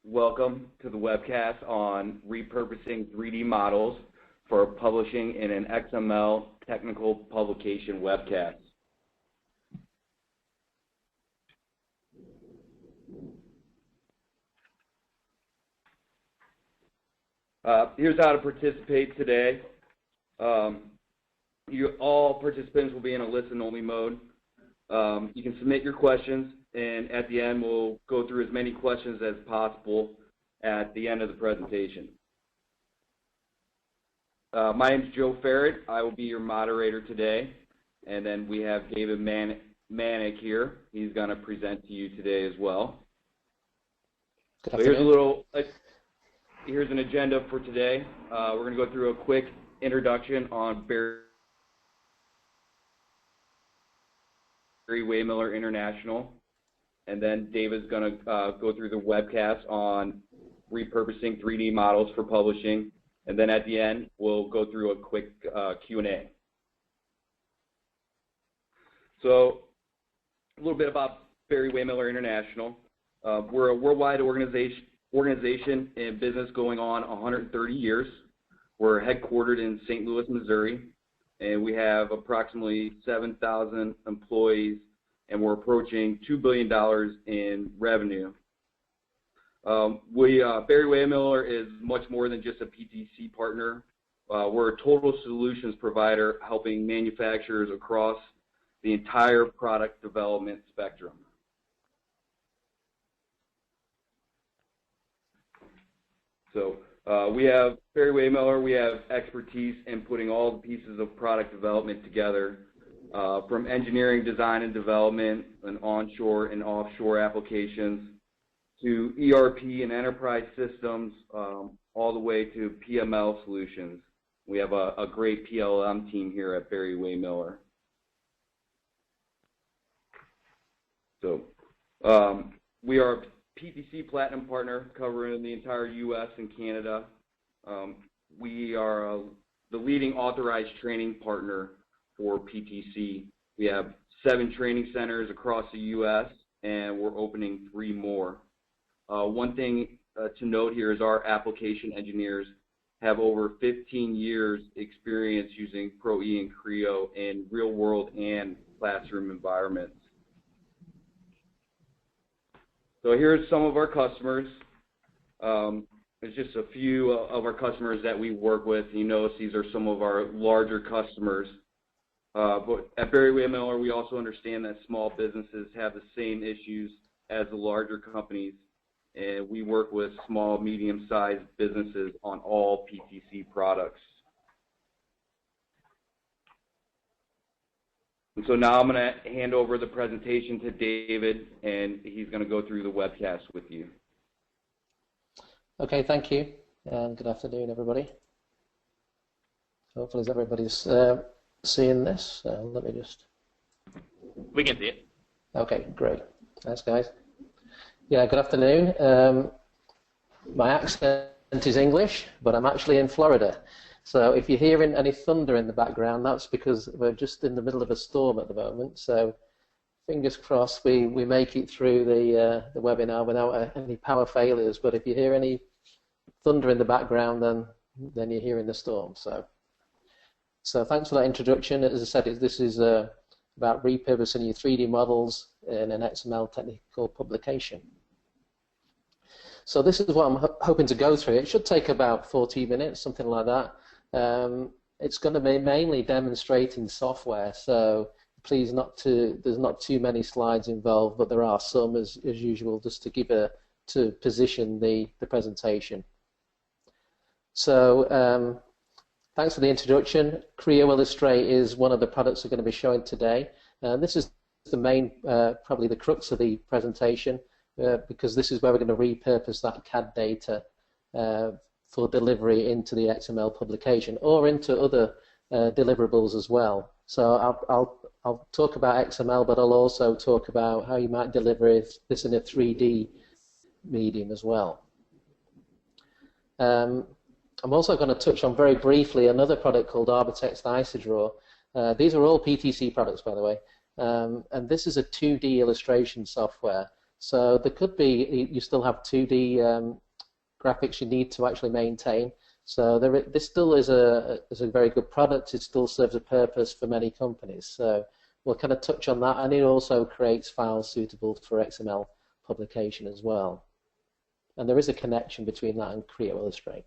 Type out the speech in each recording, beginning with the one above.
welcome to the webcast on repurposing 3D models for publishing in an XML technical publication webcast. Here's how to participate today. All participants will be in a listen-only mode. You can submit your questions, and at the end we'll go through as many questions as possible at the end of the presentation. My name is Joe Ferret. I will be your moderator today, and then we have David Manock here. He's going to present to you today as well. So here's an agenda for today. We're going to go through a quick introduction on Barry-Wehmiller International, and then David's going to go through the webcast on repurposing 3D models for publishing, and then at the end we'll go through a quick Q&A. So a little bit about Barry-Wehmiller International. We're a worldwide organization in business going on 130 years. We're headquartered in St. Louis, Missouri, and we have approximately 7,000 employees, and we're approaching $2 billion in revenue. Barry-Wehmiller is much more than just a PTC partner. We're a total solutions provider helping manufacturers across the entire product development spectrum. So Barry-Wehmiller, we have expertise in putting all the pieces of product development together, from engineering, design, and development, and onshore and offshore applications, to ERP and enterprise systems, all the way to PML solutions. We have a great PLM team here at Barry-Wehmiller. So we are a PTC Platinum partner covering the entire U.S. and Canada. We are the leading authorized training partner for PTC. We have 7 training centers across the U.S., and we're opening 3 more. One thing to note here is our application engineers have over 15 years experience using Pro E and Creo in real-world and classroom environments. So here's some of our customers. There's just a few of our customers that we work with. You notice these are some of our larger customers. But at Barry-Wehmiller, we also understand that small businesses have the same issues as the larger companies, and we work with small, medium-sized businesses on all PTC products. And so now I'm going to hand over the presentation to David, and he's going to go through the webcast with you. Okay, thank you, and good afternoon, everybody. Hopefully everybody's seeing this. Let me just... We can see it. Okay, great. Thanks, guys. Yeah, good afternoon. My accent is English, but I'm actually in Florida. So if you're hearing any thunder in the background, that's because we're just in the middle of a storm at the moment. So fingers crossed we make it through the webinar without any power failures. But if you hear any thunder in the background, then you're hearing the storm. So thanks for that introduction. As I said, this is about repurposing your 3D models in an XML technical publication. So this is what I'm hoping to go through. It should take about 40 minutes, something like that. It's going to be mainly demonstrating software, so please there's not too many slides involved, but there are some as usual, just to position the presentation. So thanks for the introduction. Creo Illustrate is one of the products we're going to be showing today. This is the main, probably the crux of the presentation, because this is where we're going to repurpose that CAD data for delivery into the XML publication or into other deliverables as well. So I'll talk about XML, but I'll also talk about how you might deliver this in a 3D medium as well. I'm also going to touch on very briefly another product called Arbortext IsoDraw. These are all PTC products, by the way, and this is a 2D illustration software. So there could be, you still have 2D graphics you need to actually maintain. So this still is a very good product. It still serves a purpose for many companies. So we'll kind of touch on that, and it also creates files suitable for XML publication as well. And there is a connection between that and Creo Illustrate.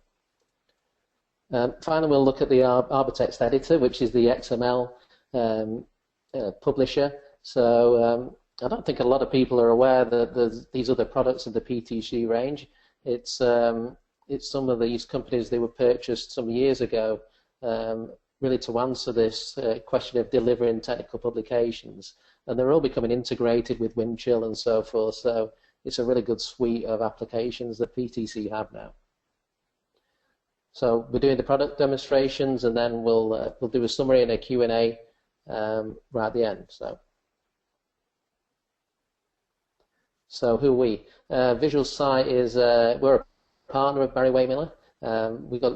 Finally, we'll look at the Arbortext Editor, which is the XML publisher. So I don't think a lot of people are aware that there's these other products in the PTC range. It's some of these companies, they were purchased some years ago really to answer this question of delivering technical publications. And they're all becoming integrated with Windchill and so forth. So it's a really good suite of applications that PTC have now. So we're doing the product demonstrations, and then we'll do a summary and a Q&A right at the end. So who are we? Visual Sight is we're a partner of Barry-Wehmiller.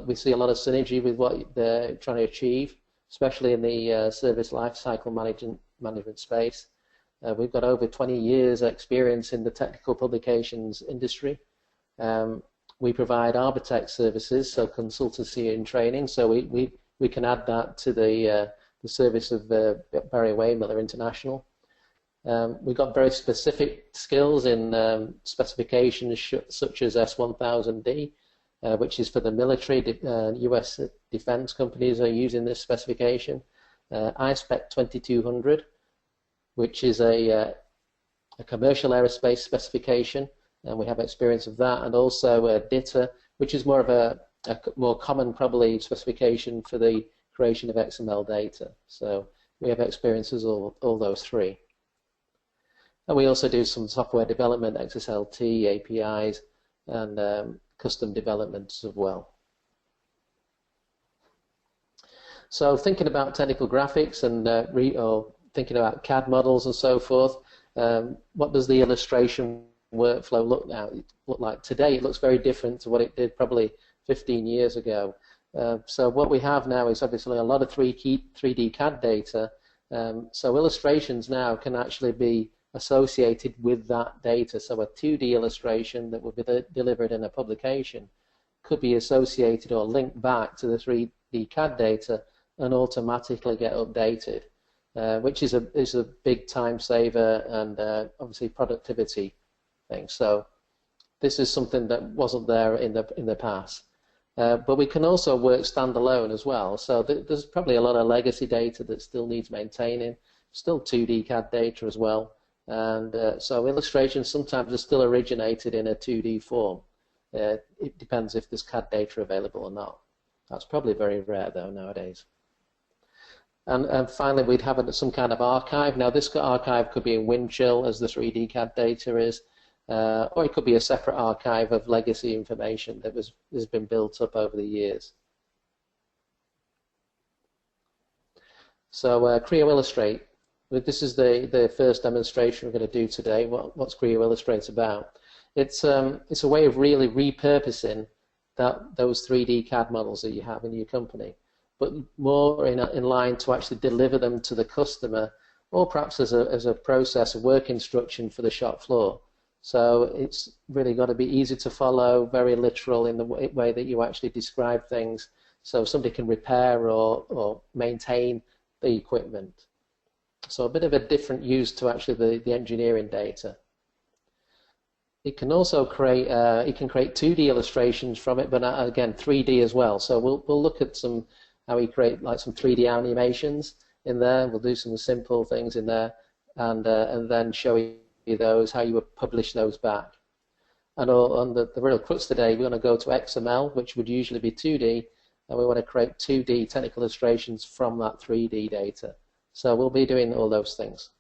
We see a lot of synergy with what they're trying to achieve, especially in the service lifecycle management space. We've got over 20 years experience in the technical publications industry. We provide Arbortext services, so consultancy and training. So we can add that to the service of Barry-Wehmiller International. We've got very specific skills in specifications such as S1000D, which is for the military. US defense companies are using this specification. ISPEC 2200, which is a commercial aerospace specification, and we have experience of that, and also DITA, which is more of a more common probably specification for the creation of XML data. So we have experiences all those three. And we also do some software development, XSLT, APIs, and custom developments as well. So thinking about technical graphics and or thinking about CAD models and so forth, what does the illustration workflow look like today? It looks very different to what it did probably 15 years ago. So what we have now is obviously a lot of 3D CAD data. So illustrations now can actually be associated with that data. So a 2D illustration that would be delivered in a publication could be associated or linked back to the 3D CAD data and automatically get updated, which is a big time saver and obviously productivity thing. So this is something that wasn't there in the past. But we can also work standalone as well. So there's probably a lot of legacy data that still needs maintaining, still 2D CAD data as well. And so illustrations sometimes are still originated in a 2D form. It depends if there's CAD data available or not. That's probably very rare though nowadays. And finally, we'd have some kind of archive. Now this archive could be in Windchill as the 3D CAD data is, or it could be a separate archive of legacy information that has been built up over the years. So Creo Illustrate. This is the first demonstration we're going to do today. What's Creo Illustrate about? It's a way of really repurposing those 3D CAD models that you have in your company, but more in line to actually deliver them to the customer, or perhaps as a process, a work instruction for the shop floor. So it's really got to be easy to follow, very literal in the way that you actually describe things, so somebody can repair or maintain the equipment. So a bit of a different use to actually the engineering data. It can also create 2D illustrations from it, but again 3D as well. So we'll look at how we create like some 3D animations in there. We'll do some simple things in there, and then show you those, how you would publish those back. And on the real crux today, we're going to go to XML, which would usually be 2D, and we want to create 2D technical illustrations from that 3D data. So we'll be doing all those things.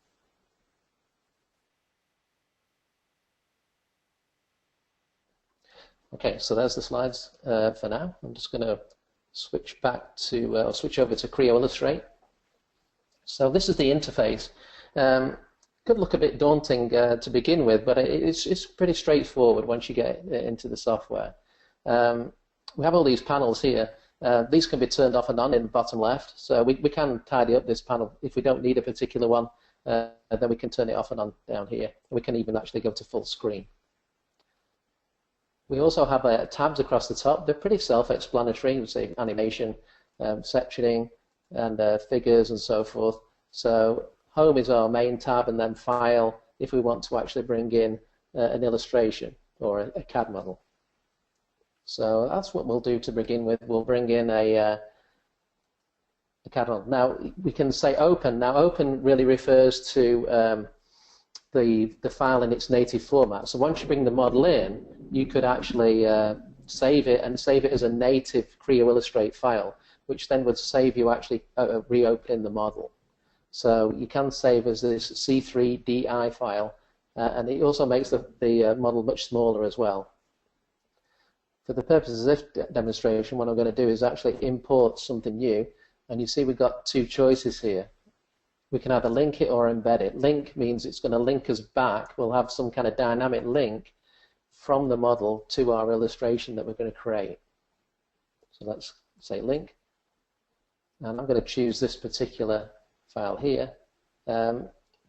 Okay, so there's the slides for now. I'm just going to switch over to Creo Illustrate. So this is the interface. Could look a bit daunting to begin with, but it's pretty straightforward once you get into the software. We have all these panels here. These can be turned off and on in the bottom left, so we can tidy up this panel if we don't need a particular one. then we can turn it off and on down here. We can even actually go to full screen. We also have tabs across the top. They're pretty self-explanatory. We say animation, sectioning, and figures and so forth. So home is our main tab, and then file if we want to actually bring in an illustration or a CAD model. So that's what we'll do to begin with. We'll bring in a CAD model. Now we can say open. Now open really refers to the file in its native format. So once you bring the model in, you could actually save it and save it as a native Creo Illustrate file, which then would save you actually reopening the model. So you can save as this C3DI file, and it also makes the model much smaller as well. For the purposes of this demonstration, what I'm going to do is actually import something new, and you see we've got two choices here. We can either link it or embed it. Link means it's going to link us back. We'll have some kind of dynamic link from the model to our illustration that we're going to create. So let's say link, and I'm going to choose this particular file here.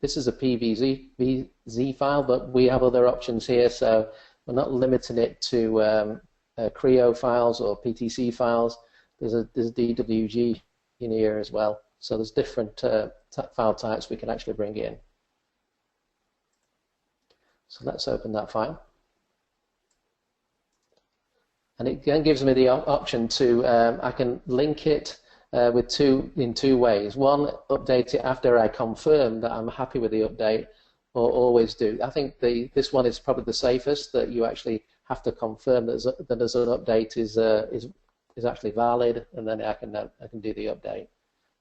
This is a PVZ file, but we have other options here, so we're not limiting it to Creo files or PTC files. There's DWG in here as well, so there's different file types we can actually bring in. So let's open that file. And it then gives me the option to, I can link it in two ways. One, update it after I confirm that I'm happy with the update, or always do. I think this one is probably the safest, that you actually have to confirm that there's an update is actually valid, and then I can do the update.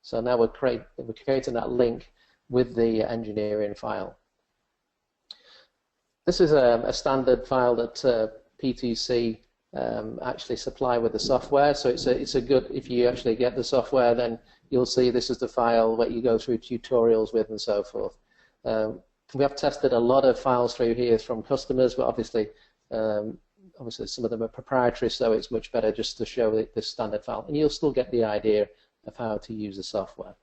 So now we're creating that link with the engineering file. This is a standard file that PTC actually supply with the software. So it's a good, if you actually get the software, then you'll see this is the file that you go through tutorials with and so forth. We have tested a lot of files through here from customers, but obviously some of them are proprietary, so it's much better just to show this standard file, and you'll still get the idea of how to use the software.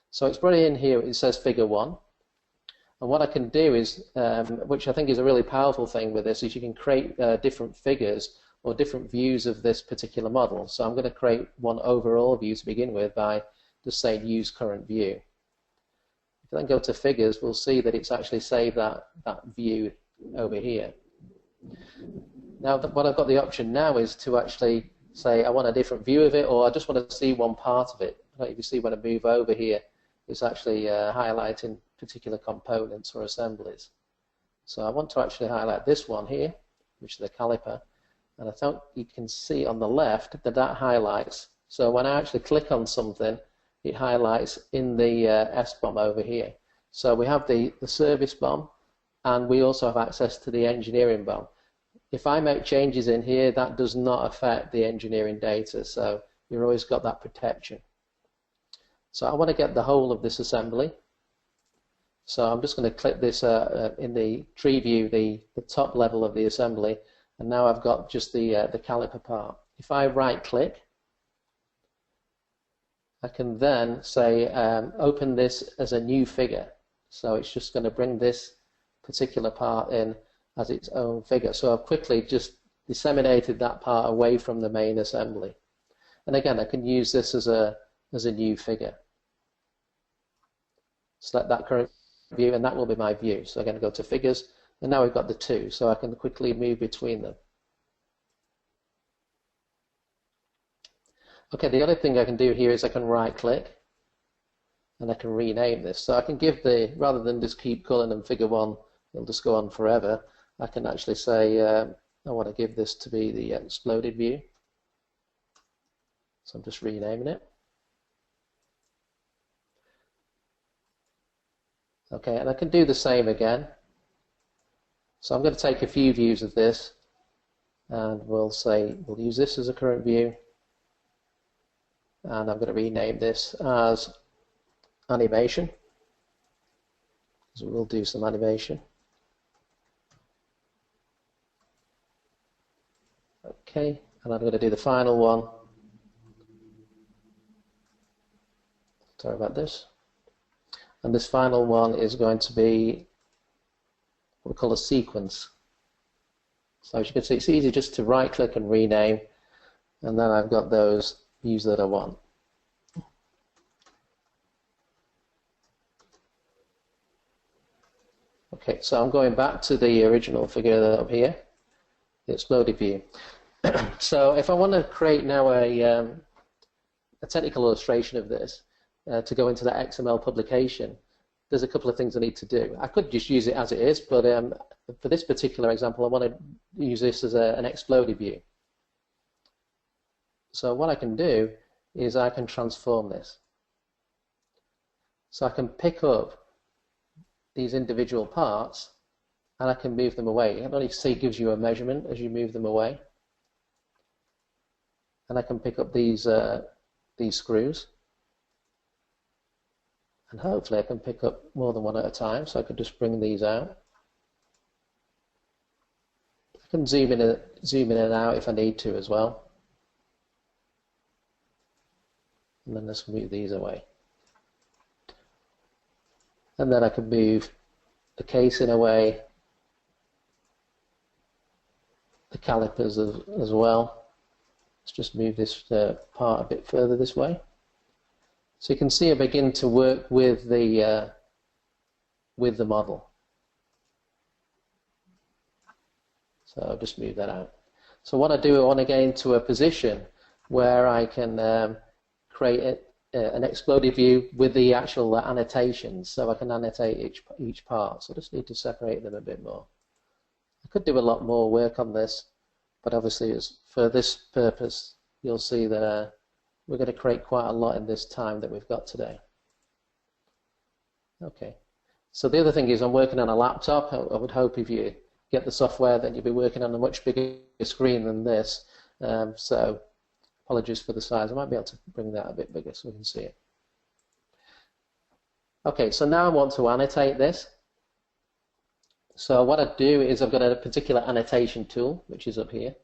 So it's brought in here, it says figure 1. And what I can do is, which I think is a really powerful thing with this, is you can create different figures or different views of this particular model. So I'm going to create one overall view to begin with by just saying use current view. If I then go to figures, we'll see that it's actually saved that view over here. Now what I've got the option now is to actually say I want a different view of it, or I just want to see one part of it. I don't know if you see when I move over here, it's actually highlighting particular components or assemblies. So I want to actually highlight this one here, which is the caliper, and I think you can see on the left that highlights. So when I actually click on something, it highlights in the S-BOM over here. So we have the service BOM, and we also have access to the engineering BOM. If I make changes in here, that does not affect the engineering data, so you've always got that protection. So I want to get the whole of this assembly. So I'm just going to click this in the tree view, the top level of the assembly, and now I've got just the caliper part. If I right click, I can then say open this as a new figure. So it's just going to bring this particular part in as its own figure. So I've quickly just disseminated that part away from the main assembly. And again, I can use this as a new figure. Select that current view, and that will be my view. So again, I go to figures, and now we've got the two, so I can quickly move between them. Okay, the other thing I can do here is I can right click, and I can rename this. So I can give rather than just keep calling them figure 1, it'll just go on forever, I can actually say I want to give this to be the exploded view. So I'm just renaming it. Okay, and I can do the same again. So I'm going to take a few views of this, and we'll use this as a current view, and I'm going to rename this as animation, so we'll do some animation. Okay, and I'm going to do the final one. Sorry about this. And this final one is going to be what we call a sequence. So as you can see, it's easy just to right click and rename, and then I've got those views that I want. Okay, so I'm going back to the original figure up here, the exploded view. So if I want to create now a technical illustration of this to go into that XML publication, there's a couple of things I need to do. I could just use it as it is, but for this particular example, I want to use this as an exploded view. So what I can do is I can transform this. So I can pick up these individual parts and I can move them away. You can see it gives you a measurement as you move them away. And I can pick up these screws. And hopefully I can pick up more than one at a time, so I could just bring these out. I can zoom in and out if I need to as well. And then let's move these away. And then I can move the casing away, the calipers as well. Let's just move this part a bit further this way. So you can see I begin to work with the model. So I'll just move that out. So what I do, I want to get into a position where I can create an exploded view with the actual annotations, so I can annotate each part. So I just need to separate them a bit more. I could do a lot more work on this, but obviously for this purpose, you'll see that we're going to create quite a lot in this time that we've got today. Okay, so the other thing is I'm working on a laptop. I would hope if you get the software that you'll be working on a much bigger screen than this. So apologies for the size. I might be able to bring that a bit bigger so we can see it. Okay, so now I want to annotate this. So what I do is I've got a particular annotation tool, which is up here.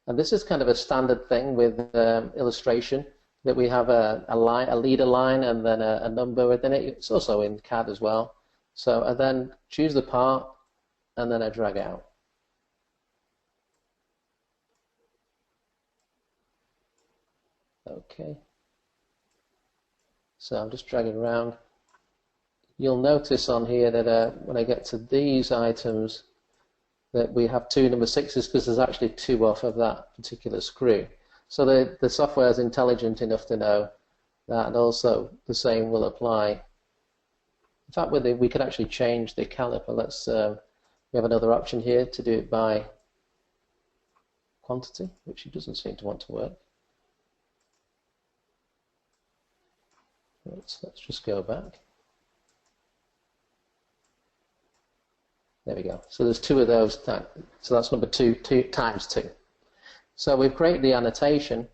And this is kind of a standard thing with illustration, that we have a leader line and then a number within it. It's also in CAD as well. So I then choose the part and then I drag out. Okay. So I'm just dragging around. You'll notice on here that when I get to these items, that we have two number 6s because there's actually 2 off of that particular screw. So the software is intelligent enough to know that, and also the same will apply. In fact, we could actually change the caliper. We have another option here to do it by quantity, which it doesn't seem to want to work. Let's just go back. There we go. So there's 2 of those. So that's number 2 times 2. So we've created the annotation.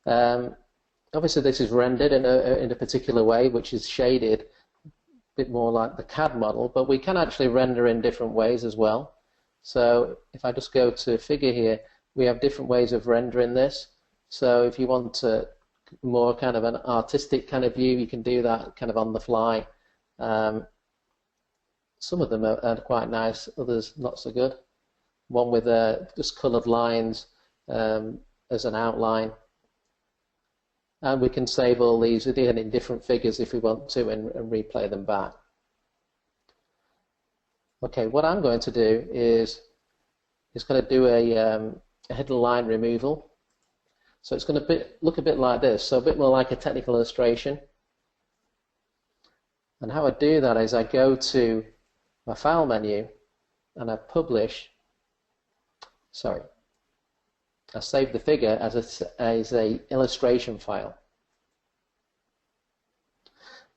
Obviously, this is rendered in a particular way, which is shaded a bit more like the CAD model, but we can actually render in different ways as well. So if I just go to figure here, we have different ways of rendering this. So if you want more kind of an artistic kind of view, you can do that kind of on the fly. Some of them are quite nice, others not so good. One with just coloured lines as an outline. And we can save all these again in different figures if we want to and replay them back. Okay, what I'm going to do is going to do a hidden line removal. So it's going to look a bit like this, so a bit more like a technical illustration. And how I do that is I go to my file menu and I save the figure as a illustration file.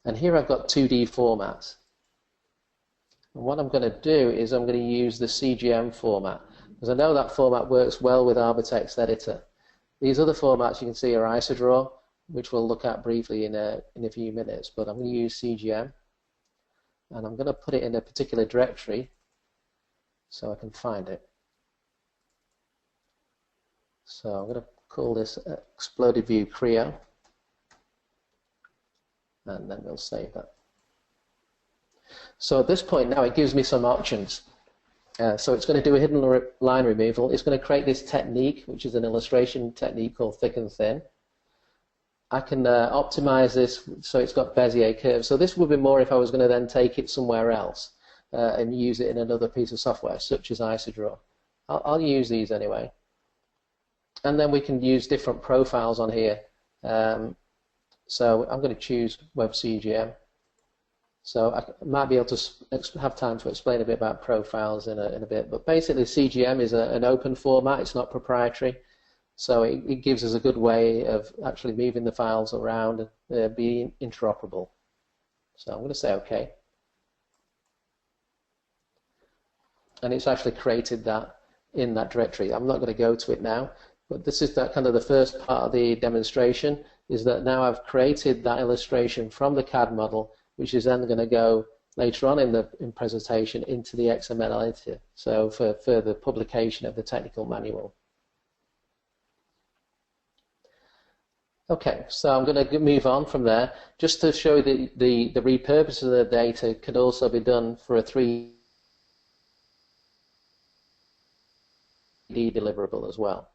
And here I've got 2D formats. And what I'm going to do is I'm going to use the CGM format, because I know that format works well with Arbortext Editor. These other formats you can see are IsoDraw, which we'll look at briefly in a few minutes, but I'm going to use CGM. And I'm going to put it in a particular directory so I can find it. So I'm going to call this Exploded View Creo, and then we'll save that. So at this point now it gives me some options. So it's going to do a hidden line removal. It's going to create this technique, which is an illustration technique called thick and thin. I can optimize this so it's got Bezier curves. So this would be more if I was going to then take it somewhere else and use it in another piece of software, such as IsoDraw. I'll use these anyway. And then we can use different profiles on here. So I'm going to choose WebCGM. So I might be able to have time to explain a bit about profiles in a bit. But basically, CGM is an open format. It's not proprietary. So it gives us a good way of actually moving the files around and being interoperable. So I'm going to say OK. And it's actually created that in that directory. I'm not going to go to it now. But this is that kind of the first part of the demonstration, is that now I've created that illustration from the CAD model, which is then going to go later on in the presentation into the XML editor, so for further publication of the technical manual. Okay, so I'm going to move on from there, just to show the repurpose of the data could also be done for a 3D deliverable as well.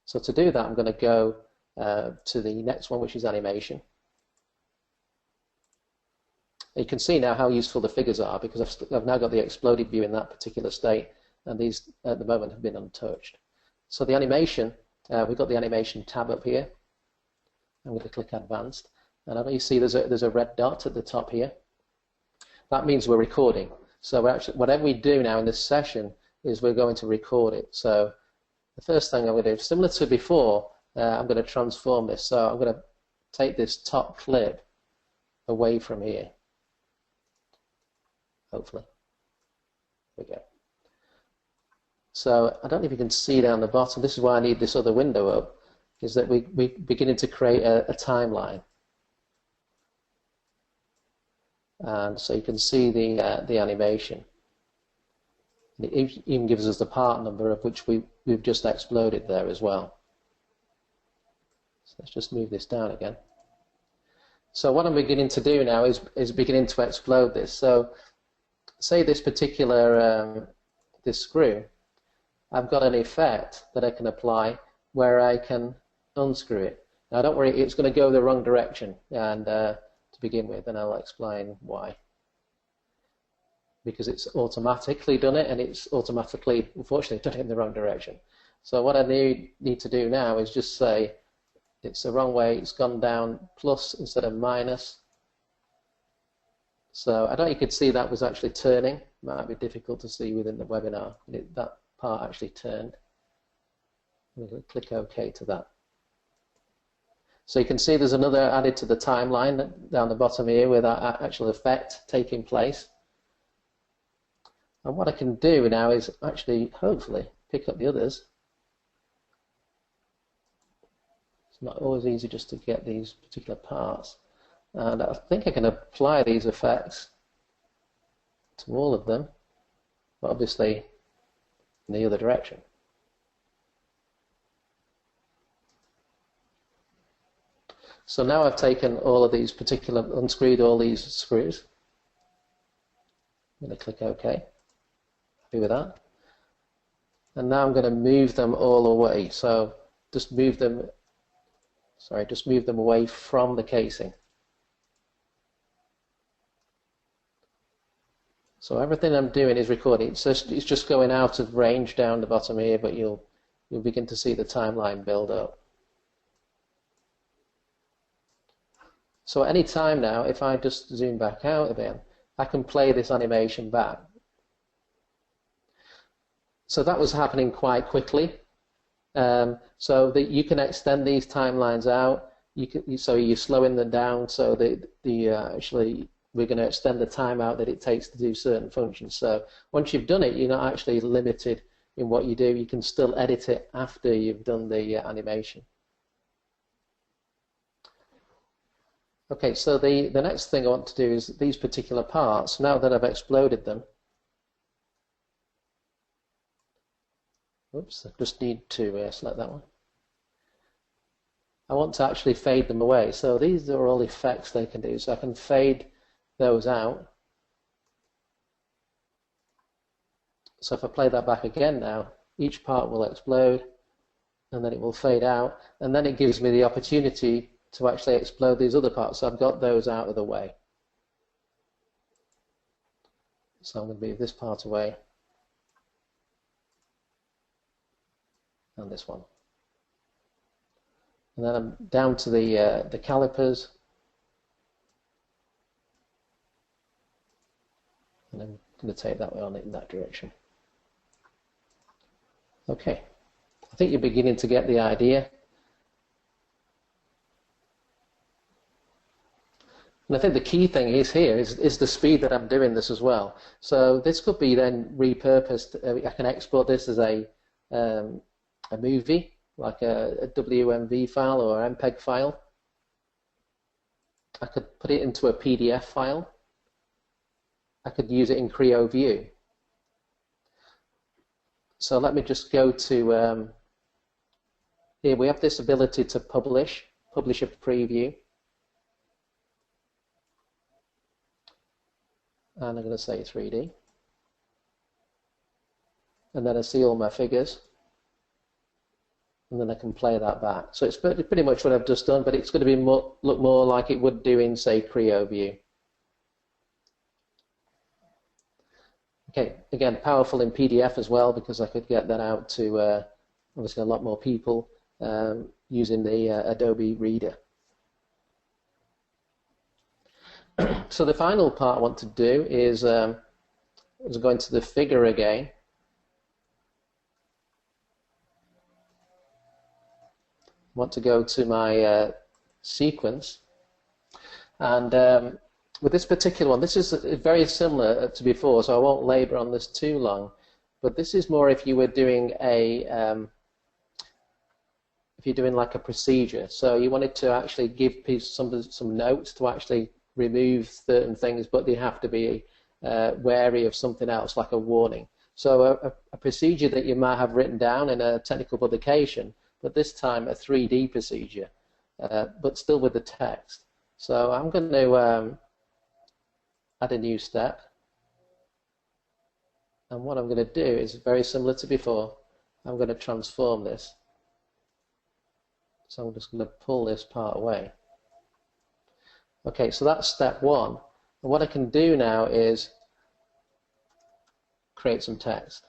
So to do that, I'm going to go to the next one, which is animation. You can see now how useful the figures are, because I've now got the exploded view in that particular state, and these at the moment have been untouched. So the animation, we've got the animation tab up here. I'm going to click Advanced, and I know you see there's a red dot at the top here. That means we're recording. So actually, whatever we do now in this session is we're going to record it. So the first thing I'm going to do, similar to before, I'm going to transform this. So I'm going to take this top clip away from here. Hopefully. There we go. So I don't know if you can see down the bottom. This is why I need this other window up, is that we're beginning to create a timeline. And so you can see the animation. It even gives us the part number of which we've just exploded there as well. So let's just move this down again. So what I'm beginning to do now is beginning to explode this. So say this particular this screw, I've got an effect that I can apply where I can unscrew it. Now don't worry, it's going to go the wrong direction and to begin with, and I'll explain why. Because it's automatically done it, and it's automatically, unfortunately, done it in the wrong direction. So what I need to do now is just say it's the wrong way, it's gone down plus instead of minus. So I don't know if you could see that was actually turning. Might be difficult to see within the webinar. That part actually turned. I'm going to click OK to that. So you can see there's another added to the timeline down the bottom here with that actual effect taking place. And what I can do now is actually, hopefully, pick up the others. It's not always easy just to get these particular parts. And I think I can apply these effects to all of them, but obviously in the other direction. So now I've taken all of these unscrewed all these screws. I'm going to click OK. Happy with that. And now I'm going to move them all away. So just move them away from the casing. So everything I'm doing is recording. It's just going out of range down the bottom here, but you'll begin to see the timeline build up. So at any time now, if I just zoom back out again, I can play this animation back. So that was happening quite quickly. So that you can extend these timelines out. So you're slowing them down so that actually we're going to extend the time out that it takes to do certain functions. So once you've done it, you're not actually limited in what you do. You can still edit it after you've done the animation. Okay, so the next thing I want to do is these particular parts, now that I've exploded them. Oops, I just need to select that one. I want to actually fade them away. So these are all effects they can do. So I can fade those out. So if I play that back again now, each part will explode, and then it will fade out, and then it gives me the opportunity to actually explode these other parts. So I've got those out of the way. So I'm going to move this part away, and this one. And then I'm down to the calipers, and I'm going to take that way on it in that direction. Okay, I think you're beginning to get the idea. And I think the key thing is the speed that I'm doing this as well. So this could be then repurposed. I can export this as a movie, like a WMV file or MPEG file. I could put it into a PDF file. I could use it in Creo View. So let me just go to, here we have this ability to publish a preview. And I'm going to say 3D. And then I see all my figures. And then I can play that back. So it's pretty much what I've just done, but it's going to be look more like it would do in, say, Creo View. Okay, again, powerful in PDF as well, because I could get that out to obviously a lot more people using the Adobe Reader. So the final part I want to do is go into the figure again. I want to go to my sequence, and with this particular one, this is very similar to before, so I won't labor on this too long. But this is more if you were doing if you're doing like a procedure. So you wanted to actually give some notes to actually remove certain things, but they have to be wary of something else, like a warning. So a procedure that you might have written down in a technical publication, but this time a 3D procedure, but still with the text. So I'm going to add a new step, and what I'm going to do is very similar to before. I'm going to transform this. So I'm just going to pull this part away. Okay, so that's step one. And what I can do now is create some text.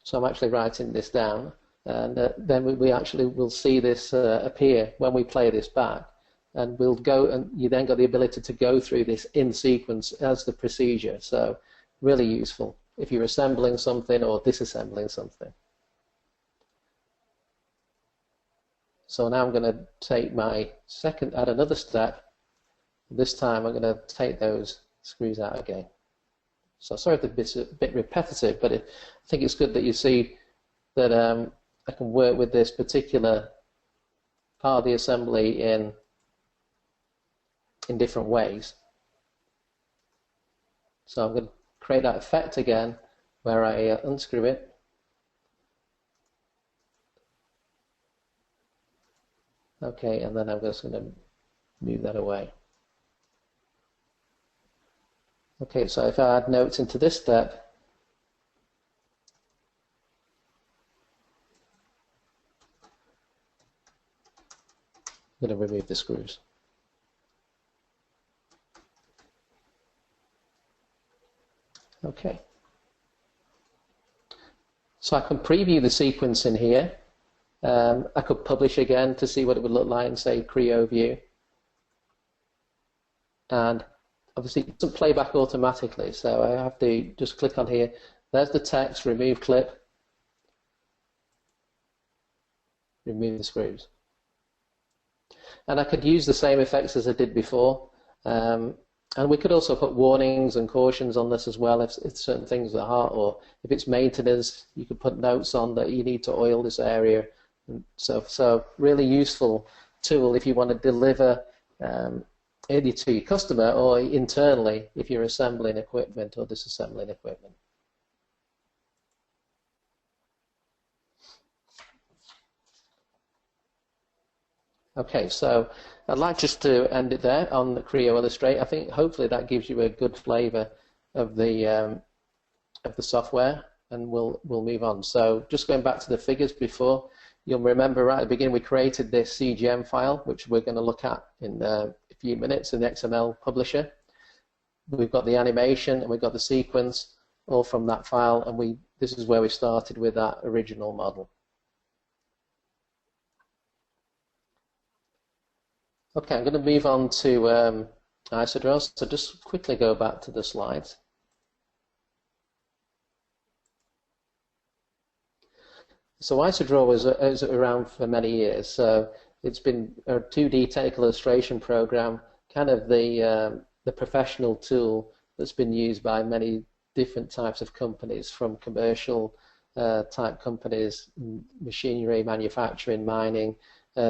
So I'm actually writing this down, and then we actually will see this appear when we play this back. And we'll go, and you then got the ability to go through this in sequence as the procedure. So really useful if you're assembling something or disassembling something. So now I'm going to take my add another step. This time I'm going to take those screws out again. So sorry if it's a bit repetitive, but I think it's good that you see that I can work with this particular part of the assembly in different ways. So I'm going to create that effect again where I unscrew it. Okay, and then I'm just going to move that away. Okay, so if I add notes into this step, I'm going to remove the screws. Okay. So I can preview the sequence in here. I could publish again to see what it would look like in, say, Creo View. And obviously it doesn't play back automatically, so I have to just click on here. There's the text, remove clip, remove the screws. And I could use the same effects as I did before. And we could also put warnings and cautions on this as well if certain things are hot, or if it's maintenance, you could put notes on that you need to oil this area. And so really useful tool if you want to deliver either to your customer or internally if you're assembling equipment or disassembling equipment. Okay, so I'd like just to end it there on the Creo Illustrate. I think hopefully that gives you a good flavour of the software, and we'll move on. So just going back to the figures before, you'll remember right at the beginning we created this CGM file, which we're going to look at in a few minutes in the XML publisher. We've got the animation and we've got the sequence all from that file, and this is where we started with that original model. Okay, I'm going to move on to IsoDraw, so just quickly go back to the slides. So IsoDraw was around for many years, so it's been a 2D technical illustration program, kind of the professional tool that's been used by many different types of companies, from commercial type companies, machinery, manufacturing, mining,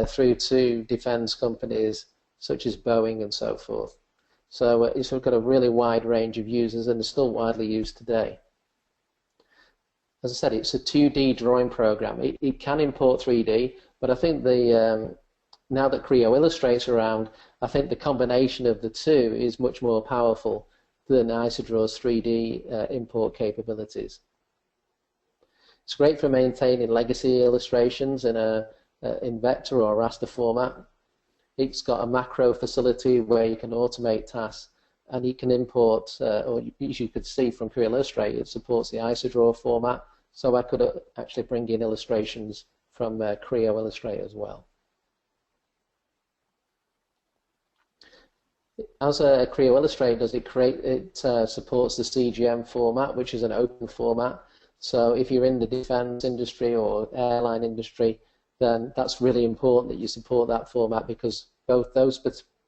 through to defense companies such as Boeing and so forth. So it's got a really wide range of users and is still widely used today. As I said, it's a 2D drawing program. It can import 3D, but I think now that Creo Illustrate's around, I think the combination of the two is much more powerful than IsoDraw's 3D import capabilities. It's great for maintaining legacy illustrations in vector or raster format. It's got a macro facility where you can automate tasks, and you can import, or as you could see from Creo Illustrate, it supports the IsoDraw format, so I could actually bring in illustrations from Creo Illustrate as well. As Creo Illustrate does, it supports the CGM format, which is an open format. So if you're in the defense industry or airline industry, then that's really important that you support that format, because both those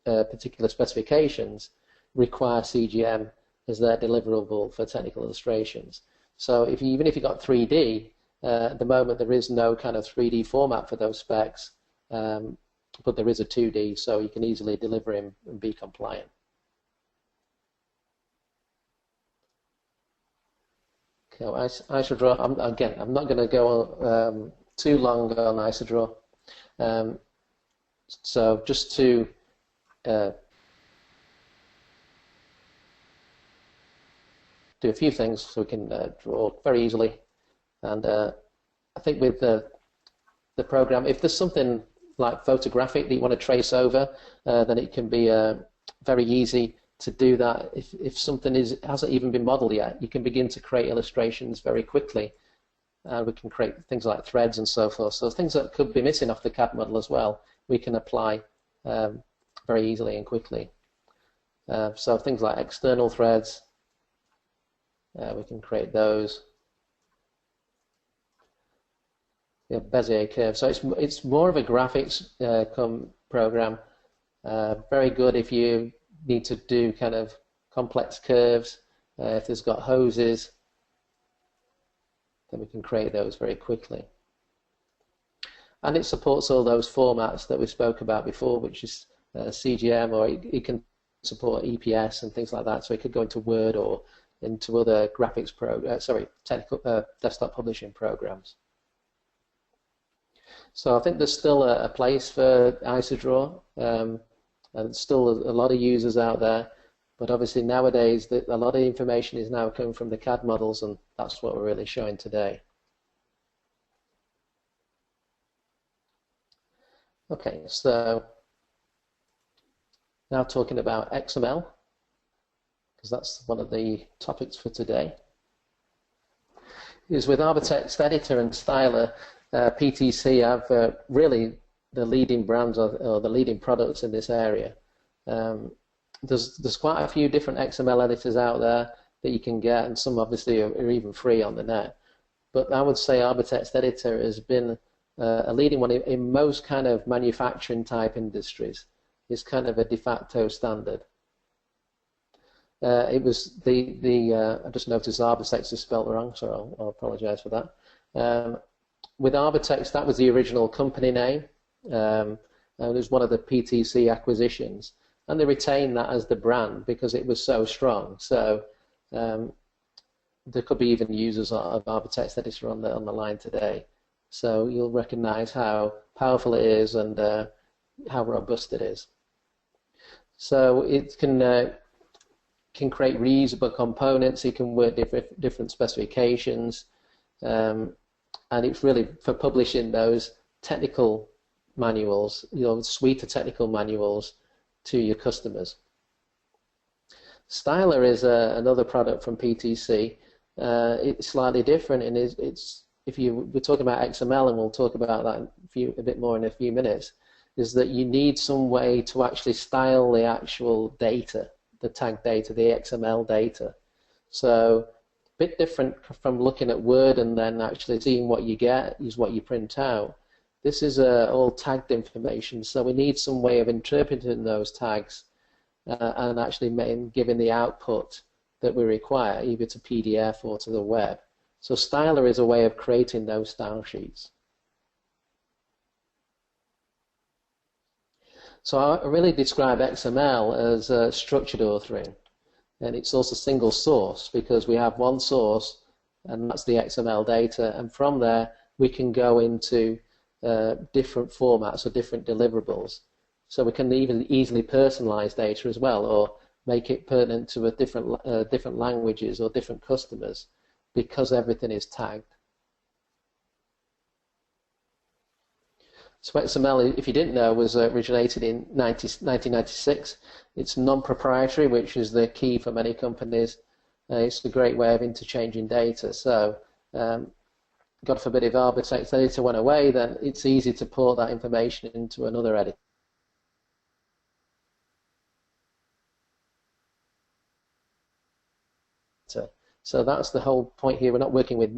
particular specifications require CGM as their deliverable for technical illustrations. So even if you've got 3D, at the moment there is no kind of 3D format for those specs, but there is a 2D, so you can easily deliver him and be compliant. Okay, IsoDraw, I'm not going to go too long on IsoDraw. So just to do a few things so we can draw very easily. And I think with the program, if there's something like photographic that you want to trace over, then it can be very easy to do that. If something hasn't even been modeled yet, you can begin to create illustrations very quickly. We can create things like threads and so forth. So things that could be missing off the CAD model as well, we can apply very easily and quickly. So things like external threads, we can create those. Bezier curve. So it's more of a graphics program. Very good if you need to do kind of complex curves. If there's got hoses, then we can create those very quickly. And it supports all those formats that we spoke about before, which is CGM, or it can support EPS and things like that. So it could go into Word or into other graphics technical desktop publishing programs. So I think there's still a place for IsoDraw, and still a lot of users out there. But obviously nowadays, a lot of information is now coming from the CAD models, and that's what we're really showing today. Okay, so now talking about XML, because that's one of the topics for today. Is with Arbortext Editor and Styler, PTC have really the leading brands or the leading products in this area. There's quite a few different XML editors out there that you can get, and some obviously are even free on the net. But I would say Arbortext Editor has been a leading one in most kind of manufacturing type industries. It's kind of a de facto standard. It was I just noticed Arbortext is spelled wrong, so I'll apologize for that. With Arbortext, that was the original company name, and it was one of the PTC acquisitions, and they retained that as the brand because it was so strong. So there could be even users of Arbortext Editor on the line today. So you'll recognize how powerful it is and how robust it is. So it can create reusable components. It can work different specifications, and it's really for publishing those technical manuals, suite of technical manuals to your customers. Styler is another product from PTC. It's slightly different, and we're talking about XML, and we'll talk about that a bit more in a few minutes, is that you need some way to actually style the actual data, the tag data, the XML data. So a bit different from looking at Word and then actually seeing what you get is what you print out. This is all tagged information, so we need some way of interpreting those tags and actually giving the output that we require, either to PDF or to the web. So Styler is a way of creating those style sheets. So I really describe XML as structured authoring, and it's also single source because we have one source, and that's the XML data, and from there we can go into different formats or different deliverables. So we can even easily personalize data as well, or make it pertinent to a different languages or different customers, because everything is tagged. So XML, if you didn't know, was originated in 1996. It's non-proprietary, which is the key for many companies. It's a great way of interchanging data. So, God forbid if Arbortext Editor went away, then it's easy to port that information into another editor. So that's the whole point here. We're not working with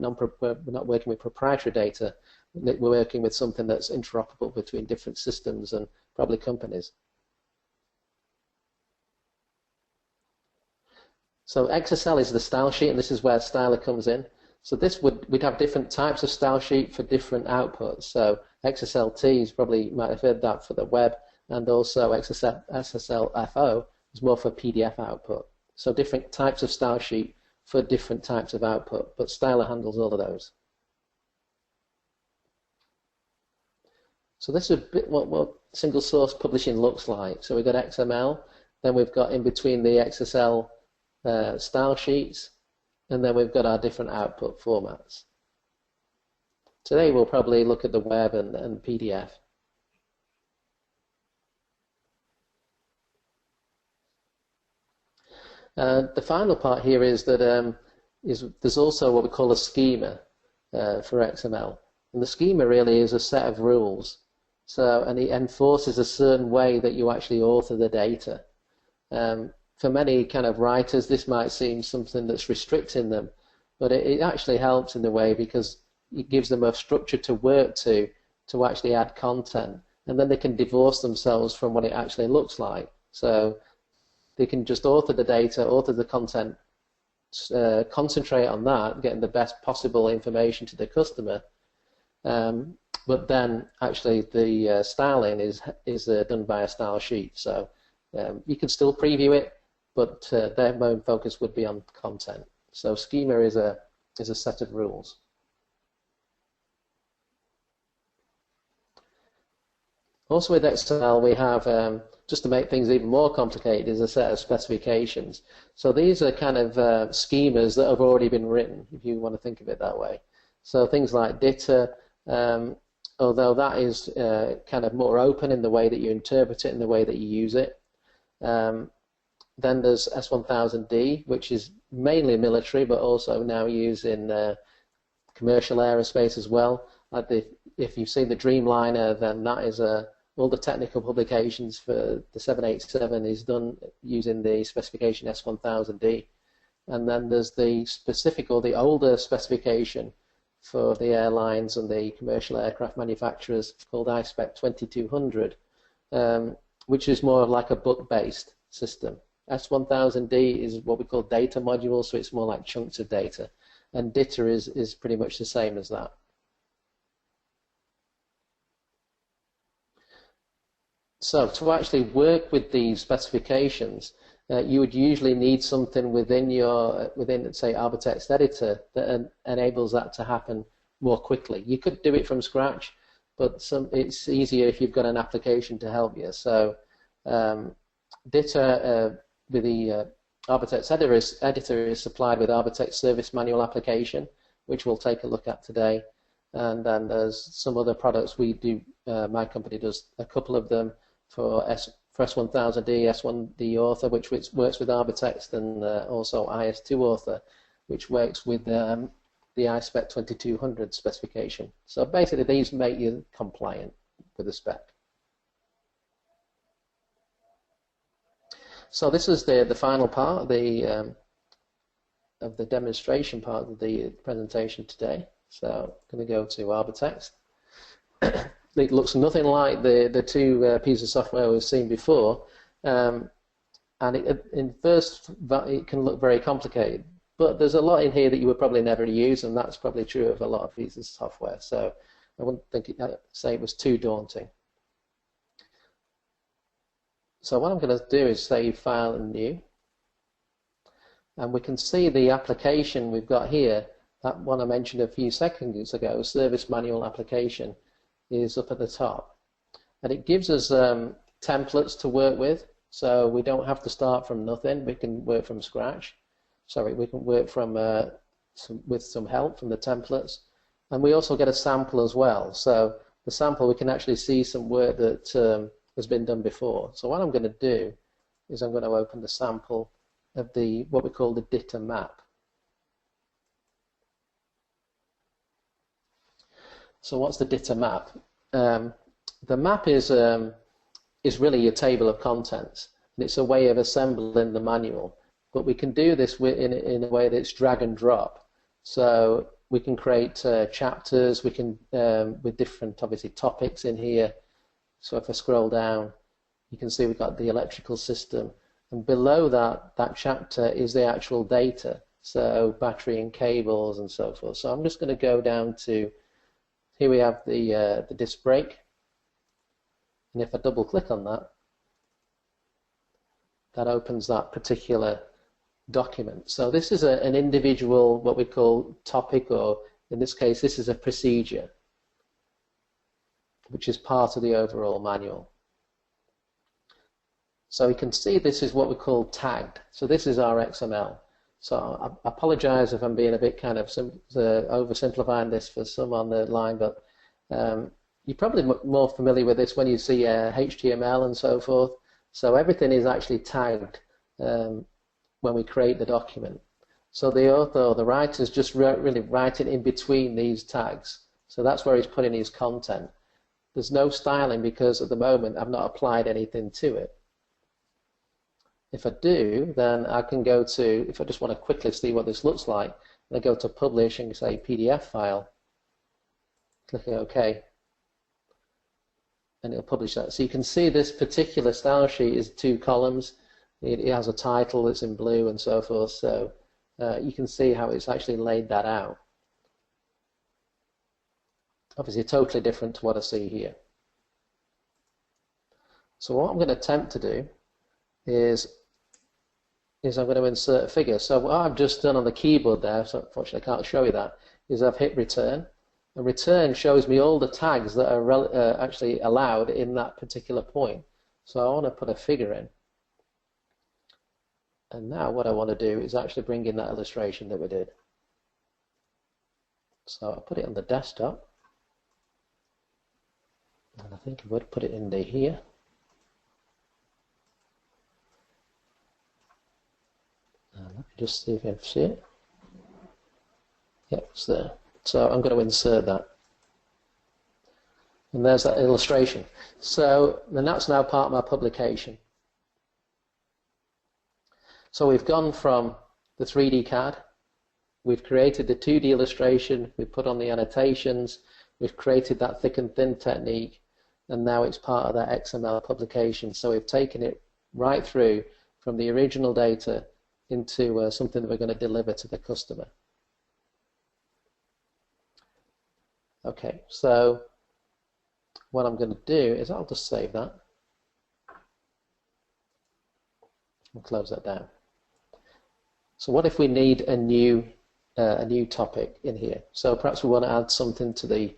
proprietary data. We're working with something that's interoperable between different systems and probably companies. So XSL is the style sheet, and this is where Styler comes in. So we'd have different types of style sheet for different outputs. So XSLT, probably you might have heard that for the web, and also XSLFO is more for PDF output. So different types of style sheet for different types of output, but Styler handles all of those. So this is a bit what single source publishing looks like. So we've got XML, then we've got in between the XSL style sheets, and then we've got our different output formats. Today we'll probably look at the web and PDF. The final part here is that there's also what we call a schema for XML. And the schema really is a set of rules. So, and it enforces a certain way that you actually author the data. For many kind of writers, this might seem something that's restricting them, but it actually helps in a way because it gives them a structure to work to actually add content. And then they can divorce themselves from what it actually looks like. So they can just author the data, author the content, concentrate on that, getting the best possible information to the customer. But then actually the styling is done by a style sheet. So you can still preview it, but their main focus would be on content. So schema is a set of rules. Also with XML we have, just to make things even more complicated, is a set of specifications. So these are kind of schemas that have already been written, if you want to think of it that way. So things like DITA, although that is kind of more open in the way that you interpret it and the way that you use it. Then there's S1000D, which is mainly military, but also now used in commercial aerospace as well. If you've seen the Dreamliner, then that is all the technical publications for the 787 is done using the specification S1000D. And then there's the specific or the older specification for the airlines and the commercial aircraft manufacturers called iSpec 2200, which is more of like a book-based system. S1000D is what we call data module, so it's more like chunks of data. And DITA is pretty much the same as that. So to actually work with these specifications, you would usually need something within say Arbortext Editor that enables that to happen more quickly. You could do it from scratch, but it's easier if you've got an application to help you. So Editor with the Arbortext Editor is supplied with Arbortext Service Manual application, which we'll take a look at today. And then there's some other products we do. My company does a couple of them for S1000D, S1D Author, which works with Arbortext, and also IS2 Author, which works with the iSpec 2200 specification. So basically, these make you compliant with the spec. So this is the final part of the demonstration part of the presentation today. So I'm going to go to Arbortext. It looks nothing like the two pieces of software we've seen before, and in first it can look very complicated. But there's a lot in here that you would probably never use, and that's probably true of a lot of pieces of software. So I wouldn't say it was too daunting. So what I'm going to do is save File and New. And we can see the application we've got here, that one I mentioned a few seconds ago, Service Manual Application, is up at the top. And it gives us templates to work with, so we don't have to start from nothing. We can work from scratch. Sorry, we can work from with some help from the templates. And we also get a sample as well. So the sample, we can actually see some work that has been done before. So what I'm going to do is I'm going to open the sample of what we call the DITA map. So what's the DITA map? The map is really your table of contents, and it's a way of assembling the manual. But we can do this in a way that's drag and drop. So we can create chapters. We can with different, obviously, topics in here. So if I scroll down, you can see we've got the electrical system, and below that chapter is the actual data. So battery and cables and so forth. So I'm just going to go down to, here we have the disc brake, and if I double click on that, that opens that particular document. So this is an individual, what we call topic, or in this case, this is a procedure, which is part of the overall manual. So you can see this is what we call tagged. So this is our XML. So I apologize if I'm being a bit kind of oversimplifying this for some on the line, but you're probably more familiar with this when you see HTML and so forth. So everything is actually tagged when we create the document. So the author or the writer is just really writing in between these tags. So that's where he's putting his content. There's no styling because at the moment I've not applied anything to it. If I do, then I can go to, if I just want to quickly see what this looks like, I go to Publish and say PDF file, click OK, and it'll publish that. So you can see this particular style sheet is 2 columns. It has a title that's in blue and so forth, so you can see how it's actually laid that out. Obviously totally different to what I see here. So what I'm going to attempt to do is I'm going to insert a figure. So what I've just done on the keyboard there, so unfortunately I can't show you that, is I've hit return. And return shows me all the tags that are actually allowed in that particular point. So I want to put a figure in. And now what I want to do is actually bring in that illustration that we did. So I'll put it on the desktop. And I think I would put it in here. Let me just see if you can see it. Yep, it's there. So I'm going to insert that. And there's that illustration. So then that's now part of my publication. So we've gone from the 3D CAD, we've created the 2D illustration, we've put on the annotations, we've created that thick and thin technique, and now it's part of that XML publication. So we've taken it right through from the original data into something that we're going to deliver to the customer. Okay, so what I'm going to do is I'll just save that and close that down. So what if we need a new topic in here? So perhaps we want to add something to the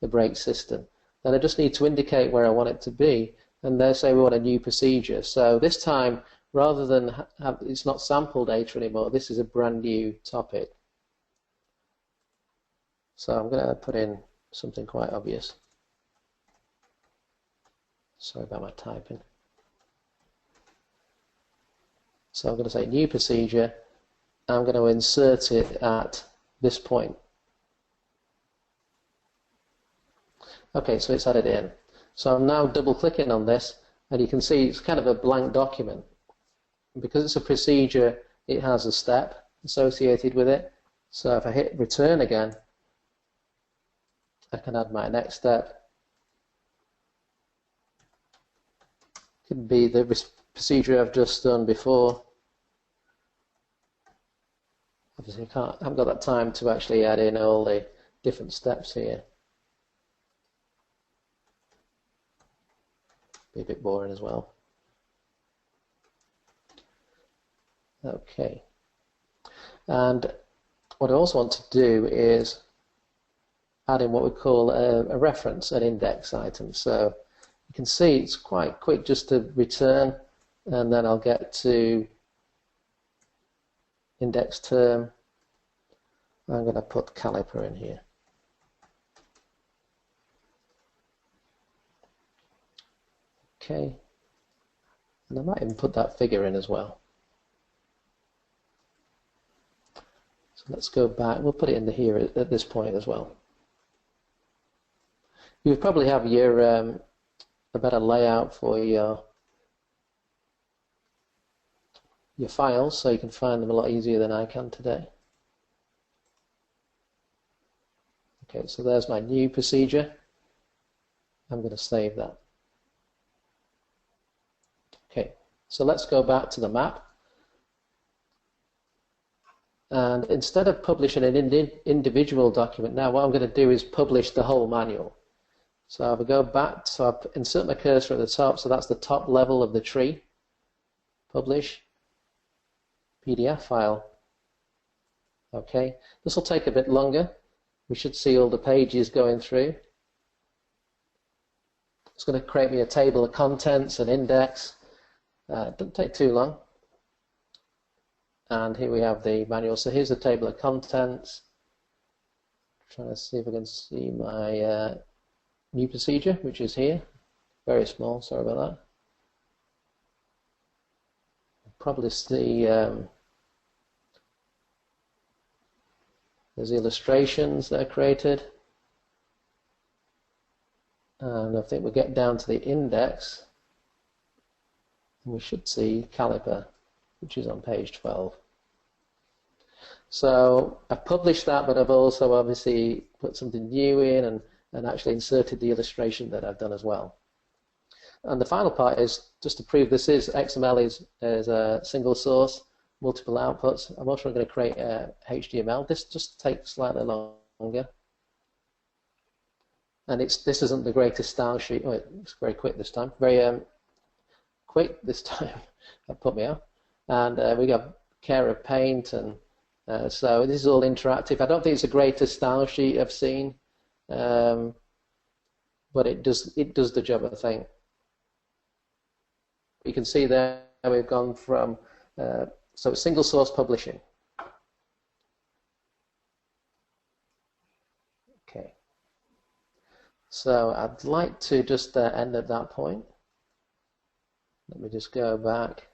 brake system. Then I just need to indicate where I want it to be, and they say we want a new procedure. So this time, rather than have, it's not sample data anymore, this is a brand new topic. So I'm going to put in something quite obvious. Sorry about my typing. So I'm going to say new procedure. I'm going to insert it at this point. Okay, so it's added in. So I'm now double clicking on this, and you can see it's kind of a blank document. Because it's a procedure, it has a step associated with it. So if I hit return again, I can add my next step. Could be the procedure I've just done before. Obviously, I haven't got that time to actually add in all the different steps here. Be a bit boring as well. Okay. And what I also want to do is add in what we call a reference, an index item. So you can see it's quite quick just to return, and then I'll get to index term. I'm going to put caliper in here. Okay, and I might even put that figure in as well. So let's go back. We'll put it in here at this point as well. You probably have your a better layout for your files, so you can find them a lot easier than I can today. Okay, so there's my new procedure. I'm going to save that. Okay, so let's go back to the map. And instead of publishing an individual document, now what I'm going to do is publish the whole manual. So if I go back, so I insert my cursor at the top, so that's the top level of the tree. Publish, PDF file. Okay, this will take a bit longer. We should see all the pages going through. It's going to create me a table of contents, an index. It doesn't take too long. And here we have the manual. So here's the table of contents. Trying to see if I can see my new procedure, which is here. Very small, sorry about that. Probably see there's the illustrations that are created. And I think we'll get down to the index. And we should see caliper, which is on page 12. So I've published that, but I've also obviously put something new in and actually inserted the illustration that I've done as well. And the final part is just to prove this is XML is a single source, multiple outputs. I'm also going to create HTML. This just takes slightly longer. And this isn't the greatest style sheet. Oh, it's very quick this time. Very quick this time. That put me off. And we got care of paint, and so this is all interactive. I don't think it's the greatest style sheet I've seen, but it does the job, I think. You can see there we've gone from so it's single source publishing. Okay. So I'd like to just end at that point. Let me just go back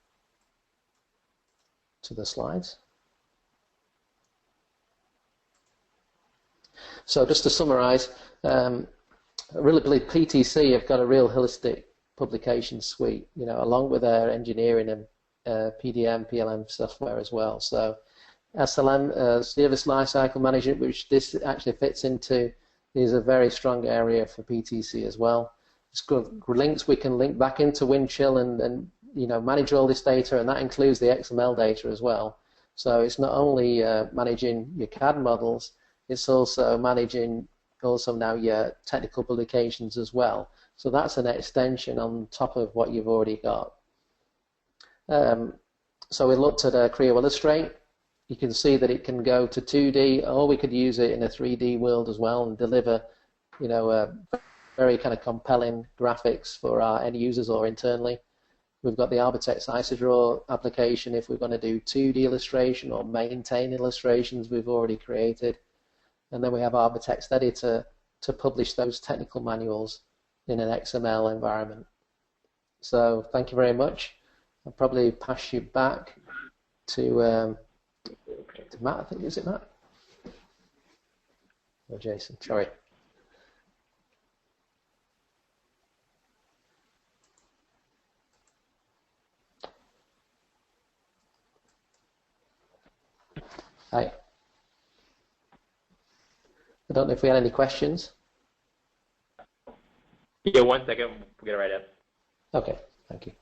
to the slides. So just to summarize, I really believe PTC have got a real holistic publication suite, you know, along with their engineering and PDM, PLM software as well. So SLM, Service Lifecycle Management, which this actually fits into, is a very strong area for PTC as well. It's good links. We can link back into Windchill and you know, manage all this data, and that includes the XML data as well. So it's not only managing your CAD models, it's also managing now your technical publications as well. So that's an extension on top of what you've already got. So we looked at Creo Illustrate. You can see that it can go to 2D, or we could use it in a 3D world as well and deliver, you know, very kind of compelling graphics for our end users or internally. We've got the Arbortext IsoDraw application if we're going to do 2D illustration or maintain illustrations we've already created. And then we have Arbortext Editor to publish those technical manuals in an XML environment. So thank you very much. I'll probably pass you back to Matt, I think. Is it Matt? Or Jason, sorry. Hi. I don't know if we had any questions. Yeah, 1 second. We'll get it right up. Okay, thank you.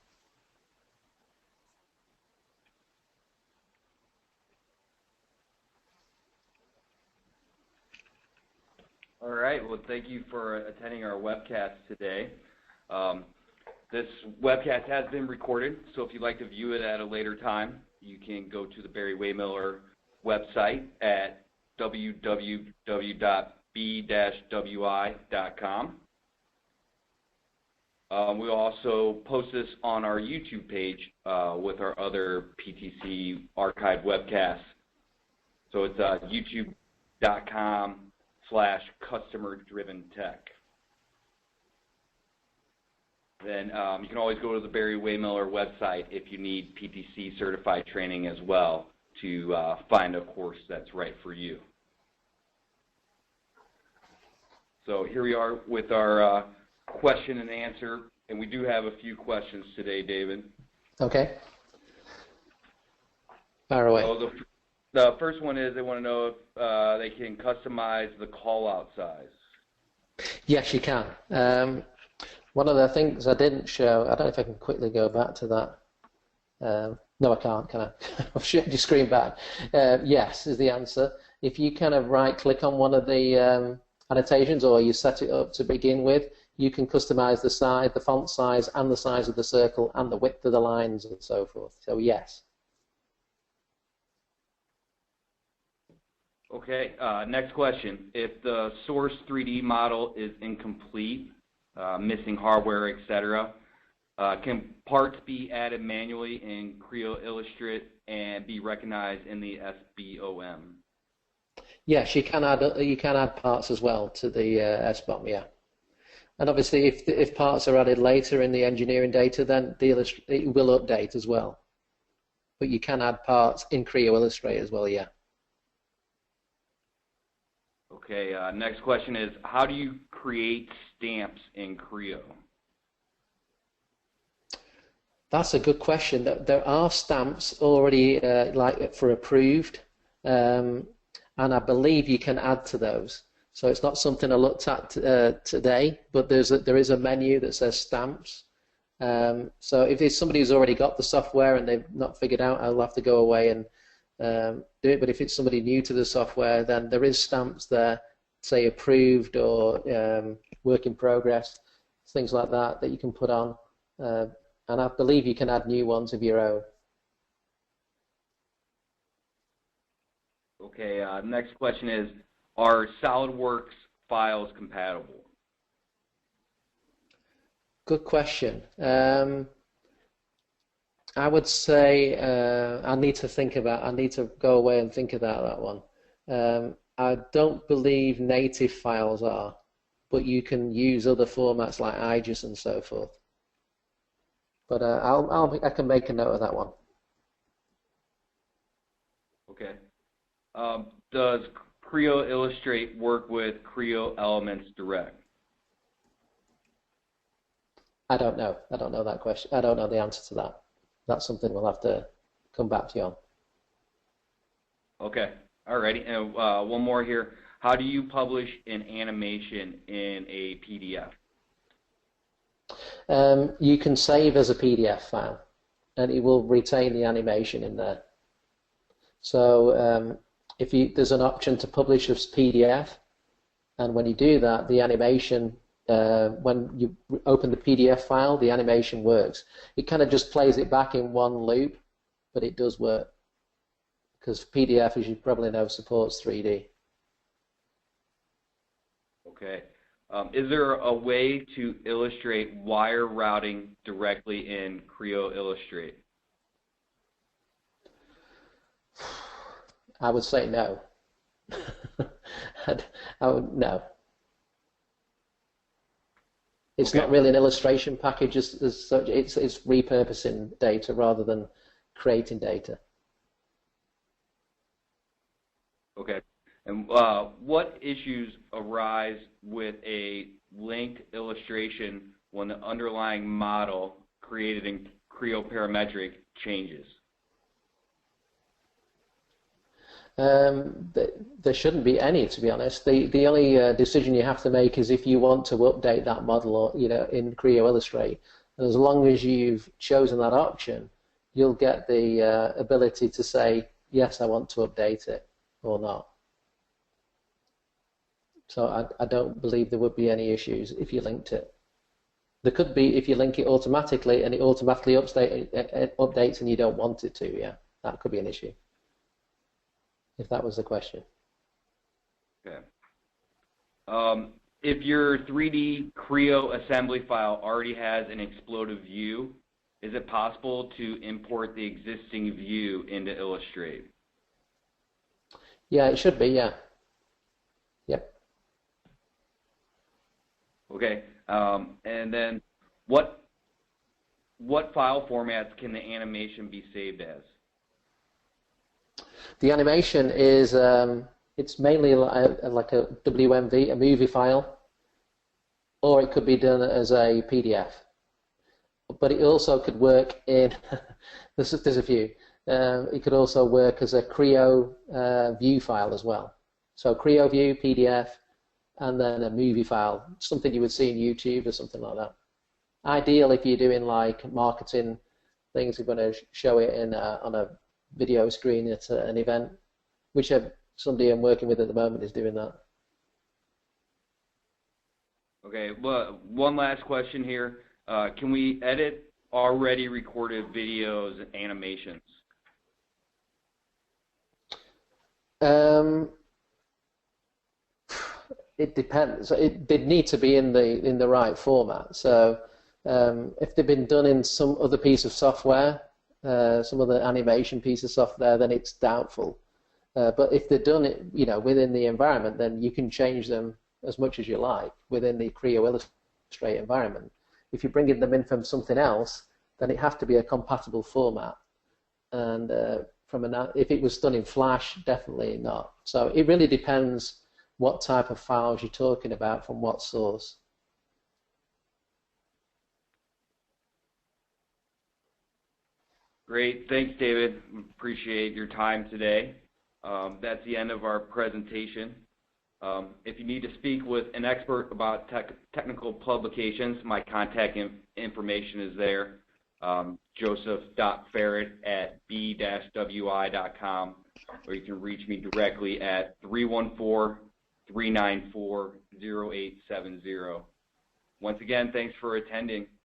All right. Well, thank you for attending our webcast today. This webcast has been recorded, so if you'd like to view it at a later time, you can go to the Barry-Wehmiller website at www.b-wi.com. We'll also post this on our YouTube page with our other PTC archive webcasts. So it's youtube.com/customer-driven-tech. Then you can always go to the Barry-Wehmiller website if you need PTC certified training as well to find a course that's right for you. So here we are with our question and answer, and we do have a few questions today, David. Okay. Fire away. So the first one is they want to know if they can customize the call-out size. Yes, you can. One of the things I didn't show, I don't know if I can quickly go back to that. No, I can't, can I? I've shared your screen back. Yes is the answer. If you kind of right-click on one of the annotations, or you set it up to begin with, you can customize the size, the font size, and the size of the circle, and the width of the lines, and so forth. So yes. Okay, next question. If the source 3D model is incomplete, missing hardware, etc., can parts be added manually in Creo Illustrate and be recognized in the SBOM? Yes, you can add parts as well to the SBOM, yeah. And obviously, if parts are added later in the engineering data, then it will update as well. But you can add parts in Creo Illustrate as well, yeah. Okay, next question is, how do you create stamps in Creo? That's a good question. There are stamps already like for approved, and I believe you can add to those. So it's not something I looked at today, but there is a menu that says stamps. So if there's somebody who's already got the software and they've not figured out, I'll have to go away and do it. But if it's somebody new to the software, then there is stamps there, say approved or work in progress, things like that you can put on. And I believe you can add new ones of your own. Okay, next question is, are SolidWorks files compatible? Good question. I would say I need to go away and think about that one. I don't believe native files are, but you can use other formats like IGES and so forth. But I can make a note of that one. Okay. Does Creo Illustrate work with Creo Elements Direct? I don't know. I don't know that question. I don't know the answer to that. That's something we'll have to come back to you on. Okay. Alrighty. And one more here. How do you publish an animation in a PDF? You can save as a PDF file, and it will retain the animation in there. So there's an option to publish as PDF, and when you do that, the animation, when you open the PDF file, the animation works. It kind of just plays it back in one loop, but it does work, because PDF, as you probably know, supports 3D. Okay. Is there a way to illustrate wire routing directly in Creo Illustrate? I would say no. I would no. It's Okay. not really an illustration package as such. It's repurposing data rather than creating data. Okay. And what issues arise with a linked illustration when the underlying model created in Creo Parametric changes? There shouldn't be any, to be honest. The only decision you have to make is if you want to update that model, or in Creo Illustrate. And as long as you've chosen that option, you'll get the ability to say yes, I want to update it, or not. So I don't believe there would be any issues if you linked it. There could be if you link it automatically and it automatically updates and you don't want it to. Yeah, that could be an issue. If that was the question. Okay. If your 3D Creo assembly file already has an exploded view, is it possible to import the existing view into Illustrate? Yeah, it should be, yeah. Yep. Okay. And then what file formats can the animation be saved as? The animation is it's mainly like a WMV, a movie file, or it could be done as a PDF. But it also could work in there's a few. It could also work as a Creo view file as well. So Creo view, PDF, and then a movie file, something you would see in YouTube or something like that. Ideal if you're doing like marketing things, you're going to show it in on a video screen at an event, which somebody I'm working with at the moment is doing that. Okay, well, one last question here. Can we edit already recorded videos and animations? It depends. They'd need to be in the right format. So if they've been done in some other piece of software, some other animation piece of software, then it's doubtful. But if they're done within the environment, then you can change them as much as you like within the Creo Illustrate environment. If you're bringing them in from something else, then it has to be a compatible format. And if it was done in Flash, definitely not. So it really depends what type of files you're talking about from what source. Great, thanks, David. Appreciate your time today. That's the end of our presentation. If you need to speak with an expert about technical publications, my contact information is there. joseph.ferret@b-wi.com, or you can reach me directly at 314-394-0870. Once again, thanks for attending.